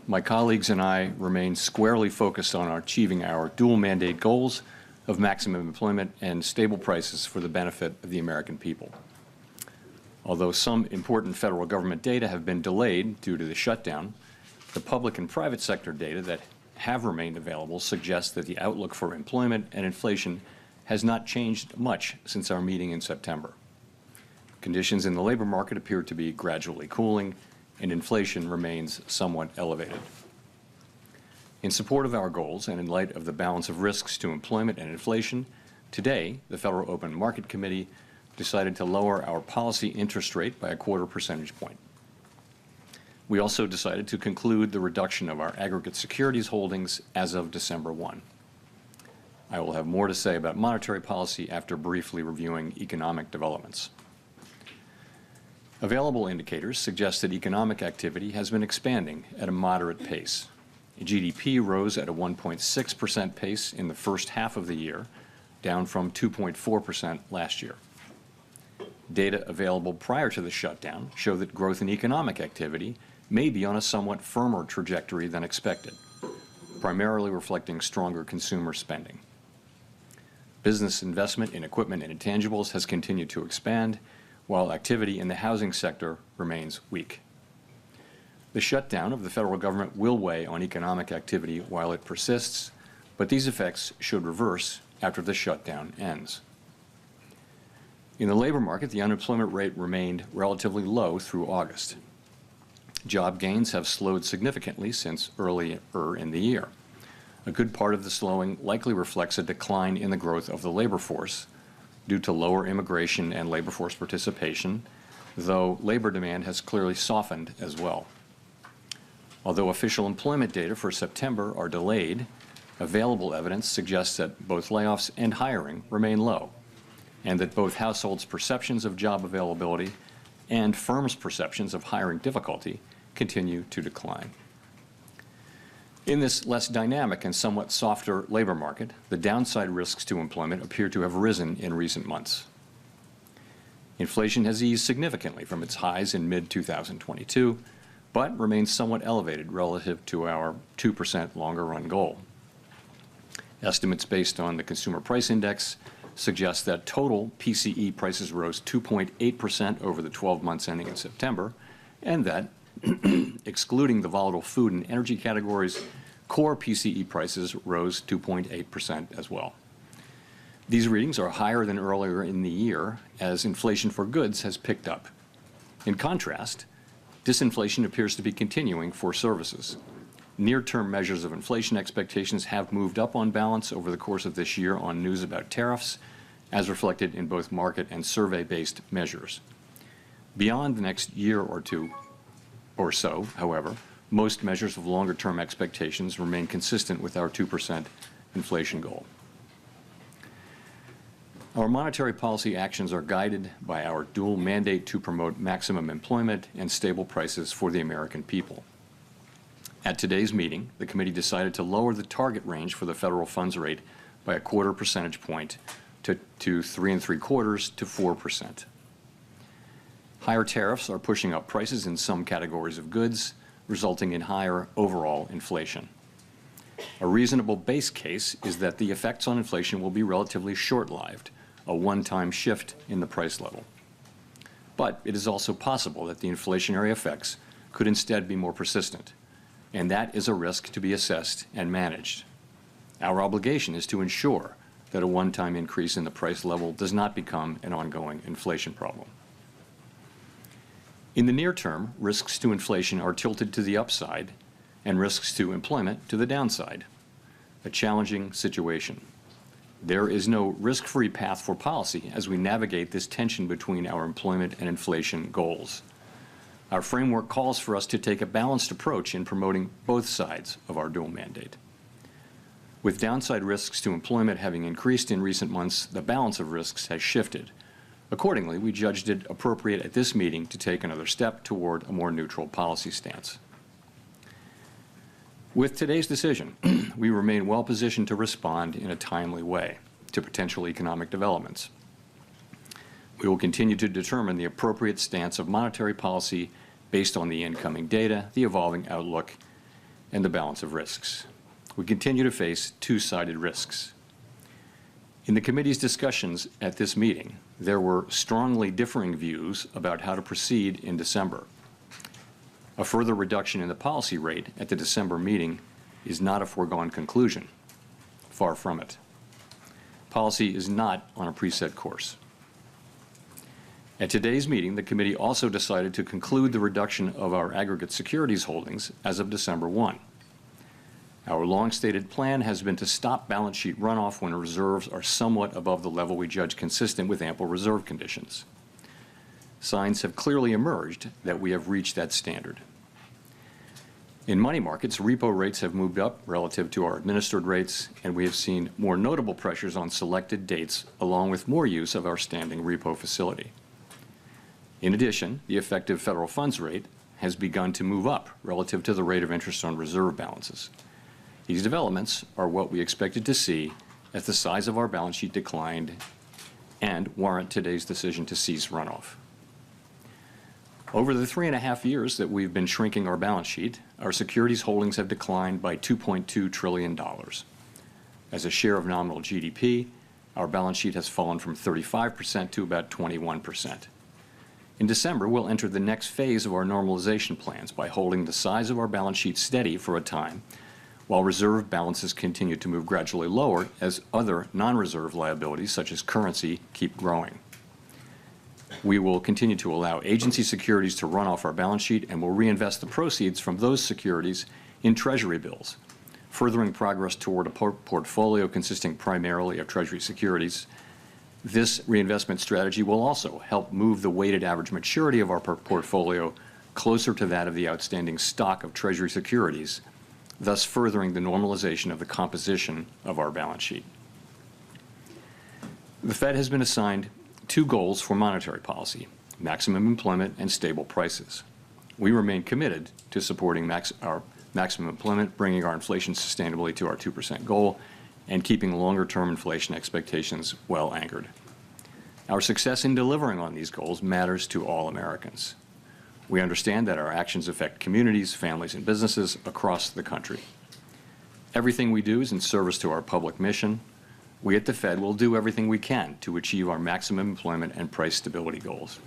my colleagues and I remain squarely focused on achieving our dual mandate goals of maximum employment and stable prices for the benefit of the American people. Although some important federal government data have been delayed due to the shutdown, the public and private sector data that have remained available suggests that the outlook for employment and inflation has not changed much since our meeting in September. Conditions in the labor market appear to be gradually cooling, and inflation remains somewhat elevated. In support of our goals and in light of the balance of risks to employment and inflation, today the Federal Open Market Committee decided to lower our policy interest rate by a 1/4 percentage point. We also decided to conclude the reduction of our aggregate securities holdings as of December 1. I will have more to say about monetary policy after briefly reviewing economic developments. Available indicators suggest that economic activity has been expanding at a moderate pace. GDP rose at a 1.6% pace in the first half of the year, down from 2.4% last year. Data available prior to the shutdown show that growth in economic activity may be on a somewhat firmer trajectory than expected, primarily reflecting stronger consumer spending. Business investment in equipment and intangibles has continued to expand, while activity in the housing sector remains weak. The shutdown of the federal government will weigh on economic activity while it persists, but these effects should reverse after the shutdown ends. In the labor market, the unemployment rate remained relatively low through August. Job gains have slowed significantly since earlier in the year. A good part of the slowing likely reflects a decline in the growth of the labor force due to lower immigration and labor force participation, though labor demand has clearly softened as well. Although official employment data for September are delayed, available evidence suggests that both layoffs and hiring remain low, and that both households' perceptions of job availability and firms' perceptions of hiring difficulty continue to decline. In this less dynamic and somewhat softer labor market, the downside risks to employment appear to have risen in recent months. Inflation has eased significantly from its highs in mid-2022, but remains somewhat elevated relative to our 2% longer-run goal. Estimates based on the Consumer Price Index suggest that total PCE prices rose 2.8% over the 12 months ending in September, and that, excluding the volatile food and energy categories, core PCE prices rose 2.8% as well. These readings are higher than earlier in the year as inflation for goods has picked up. In contrast, disinflation appears to be continuing for services. Near-term measures of inflation expectations have moved up on balance over the course of this year on news about tariffs, as reflected in both market and survey-based measures. Beyond the next year or two or so, however, most measures of longer-term expectations remain consistent with our 2% inflation goal. Our monetary policy actions are guided by our dual mandate to promote maximum employment and stable prices for the American people. At today's meeting, the committee decided to lower the target range for the federal funds rate by a 1/4 percentage point to 3.75% to 4%. Higher tariffs are pushing up prices in some categories of goods, resulting in higher overall inflation. A reasonable base case is that the effects on inflation will be relatively short-lived, a one-time shift in the price level. But it is also possible that the inflationary effects could instead be more persistent, and that is a risk to be assessed and managed. Our obligation is to ensure that a one-time increase in the price level does not become an ongoing inflation problem. In the near term, risks to inflation are tilted to the upside and risks to employment to the downside, a challenging situation. There is no risk-free path for policy as we navigate this tension between our employment and inflation goals. Our framework calls for us to take a balanced approach in promoting both sides of our dual mandate. With downside risks to employment having increased in recent months, the balance of risks has shifted. Accordingly, we judged it appropriate at this meeting to take another step toward a more neutral policy stance. With today's decision, we remain well positioned to respond in a timely way to potential economic developments. We will continue to determine the appropriate stance of monetary policy based on the incoming data, the evolving outlook, and the balance of risks. We continue to face two-sided risks. In the committee's discussions at this meeting, there were strongly differing views about how to proceed in December. A further reduction in the policy rate at the December meeting is not a foregone conclusion. Far from it. Policy is not on a preset course. At today's meeting, the committee also decided to conclude the reduction of our aggregate securities holdings as of December 1. Our long-stated plan has been to stop balance sheet runoff when reserves are somewhat above the level we judge consistent with ample reserve conditions. Signs have clearly emerged that we have reached that standard. In money markets, repo rates have moved up relative to our administered rates, and we have seen more notable pressures on selected dates, along with more use of our standing repo facility. In addition, the effective federal funds rate has begun to move up relative to the rate of interest on reserve balances. These developments are what we expected to see as the size of our balance sheet declined and warrant today's decision to cease runoff. Over the 3.5 years that we've been shrinking our balance sheet, our securities holdings have declined by $2.2 trillion. As a share of nominal GDP, our balance sheet has fallen from 35% to about 21%. In December, we'll enter the next phase of our normalization plans by holding the size of our balance sheet steady for a time, while reserve balances continue to move gradually lower as other non-reserve liabilities, such as currency, keep growing. We will continue to allow agency securities to run off our balance sheet and will reinvest the proceeds from those securities in Treasury bills, furthering progress toward a portfolio consisting primarily of Treasury securities. This reinvestment strategy will also help move the weighted average maturity of our portfolio closer to that of the outstanding stock of Treasury securities, thus furthering the normalization of the composition of our balance sheet. The Fed has been assigned two goals for monetary policy: maximum employment and stable prices. We remain committed to supporting our maximum employment, bringing our inflation sustainably to our 2% goal, and keeping longer-term inflation expectations well anchored. Our success in delivering on these goals matters to all Americans. We understand that our actions affect communities, families, and businesses across the country. Everything we do is in service to our public mission. We at the Fed will do everything we can to achieve our maximum employment and price stability goals.